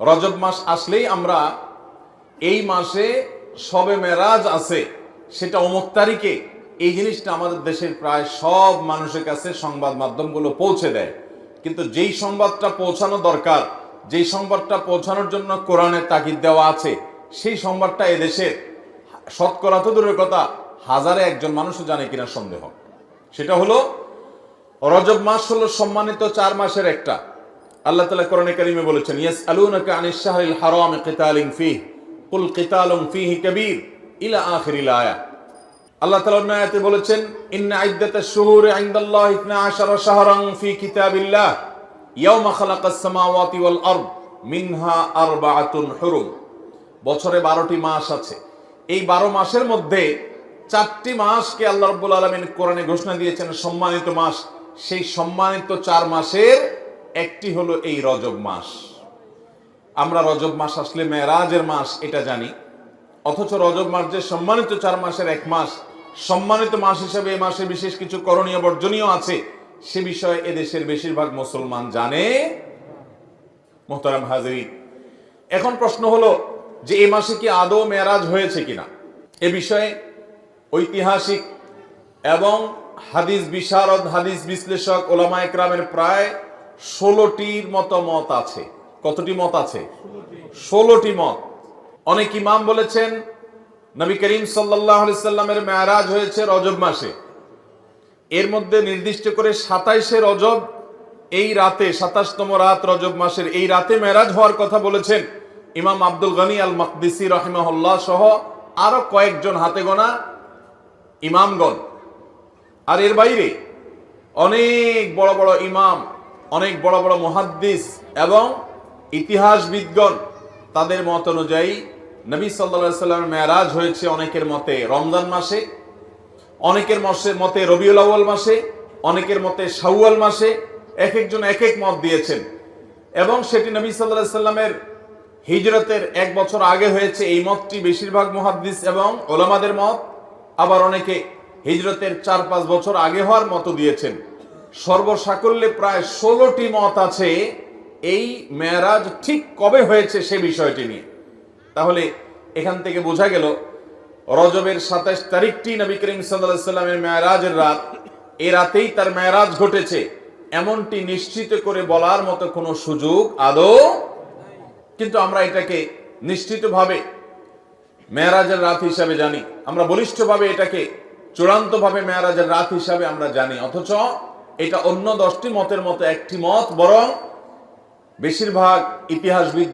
রজব মাস আসলেই আমরা এই মাসে শবে মেরাজ আছে, সেটা অমুক তারিখে, এই জিনিসটা আমাদের দেশের প্রায় সব মানুষের কাছে সংবাদ মাধ্যমগুলো পৌঁছে দেয়। কিন্তু যেই সংবাদটা পৌঁছানো দরকার, যেই সংবাদটা পৌঁছানোর জন্য কোরআনে তাগিদ দেওয়া আছে, সেই সংবাদটা এদেশে শতকরা তো দূরের কথা, হাজারে একজন মানুষও জানে কিনা সন্দেহ। সেটা হলো রজব মাস হলো সম্মানিত 4 মাসের একটা। আল্লাহ তাআলা কোরআনে কারীমে বলেছেন, ইয়াসআলুনাকা আনিশ শাহরিল হারাম কিতালিন ফীহি কুল কিতালুন ফীহি কাবীর ইলা আখিরিল আয়াত। আল্লাহ তাআলা অন্য আয়াতে বলেছেন, ইন্না ইদ্দাতাশ শুহুরি ইনদাল্লাহি 12 শাহরান ফী কিতাবিল্লাহ ইয়াওমা খালাকাস সামাওয়াতি ওয়াল আরদ মিনহা আরবাআতুন হুরুম। বছরে 12টি মাস আছে। এই 12 মাসের মধ্যে 4টি মাসকে আল্লাহ রাব্বুল আলামিন কোরআনে ঘোষণা দিয়েছেন সম্মানিত মাস। সেই সম্মানিত 4 মাসের একটি হলো এই রজব মাস। আমরা রজব মাস আসলে মেরাজের মাস এটা জানি, অথচ রজব মাস যে সম্মানিত 4 মাসের এক মাস, সম্মানিত মাস হিসেবে এই মাসে বিশেষ কিছু করণীয় বর্জনীয় আছে, সে বিষয়ে এদেশের বেশিরভাগ মুসলমান জানে। মুহতারাম হাজিরিন, এখন প্রশ্ন হলো যে এই মাসে কি আদৌ মেরাজ হয়েছে কিনা। এ বিষয়ে ঐতিহাসিক এবং হাদিস বিশারদ, হাদিস বিশ্লেষক, ওলামায়ে কেরামের প্রায় 16টির মতো মত আছে। কতটি মত আছে? 16টি মত। অনেক ইমাম বলেছেন নবী করিম সাল্লাল্লাহু আলাইহি সাল্লামের মেরাজ হয়েছে রজব মাসে। এর মধ্যে নির্দিষ্ট করে 27শে রজব, এই রাতে 27তম রাত রজব মাসের এই রাতে মেরাজ হওয়ার কথা বলেছেন ইমাম আব্দুল গনি আল মাকদিসি রাহিমাহুল্লাহ সহ আরো কয়েকজন হাতে গোনা ইমামগণ। আর এর বাইরে অনেক বড় বড় ইমাম, অনেক বড় বড় মুহাদ্দিস এবং ইতিহাসবিদগণ, তাদের মত অনুযায়ী নবী সাল্লাল্লাহু আলাইহি সাল্লামের মেরাজ হয়েছে অনেকের মতে রমজান মাসে, অনেকের মতে রবিউল আউয়াল মাসে, অনেকের মতে শাওয়াল মাসে। এক একজন এক এক মত দিয়েছেন এবং সেটি নবী সাল্লাল্লাহু আলাইহি সাল্লামের হিজরতের 1 বছর আগে হয়েছে, এই মতটি বেশিরভাগ মুহাদ্দিস এবং ওলামাদের মত। আবার অনেকে হিজরতের 4-5 বছর আগে হওয়ার মত দিয়েছেন। সর্বসাকল্যে প্রায় 16টি মত আছে এই মেরাজ ঠিক কবে হয়েছে সে বিষয়টি নিয়ে। তাহলে এখান থেকে বোঝা গেল রজবের 27 তারিখটি নবী করিম সাল্লাল্লাহু আলাইহি সাল্লামের মেরাজের রাত। এই রাতেই তার মেরাজ ঘটেছে এমনটি নিশ্চিত করে বলার মতো কোনো সুযোগ আদৌ, কিন্তু আমরা এটাকে নিশ্চিতভাবে মেরাজের রাত হিসাবে জানি, আমরা বলিষ্ঠভাবে এটাকে চূড়ান্তভাবে মেরাজের রাত হিসাবে আমরা জানি। অথচ এটা অন্য 10টি মতের মতো একটি মত, বরং বেশিরভাগ ইতিহাসবিদ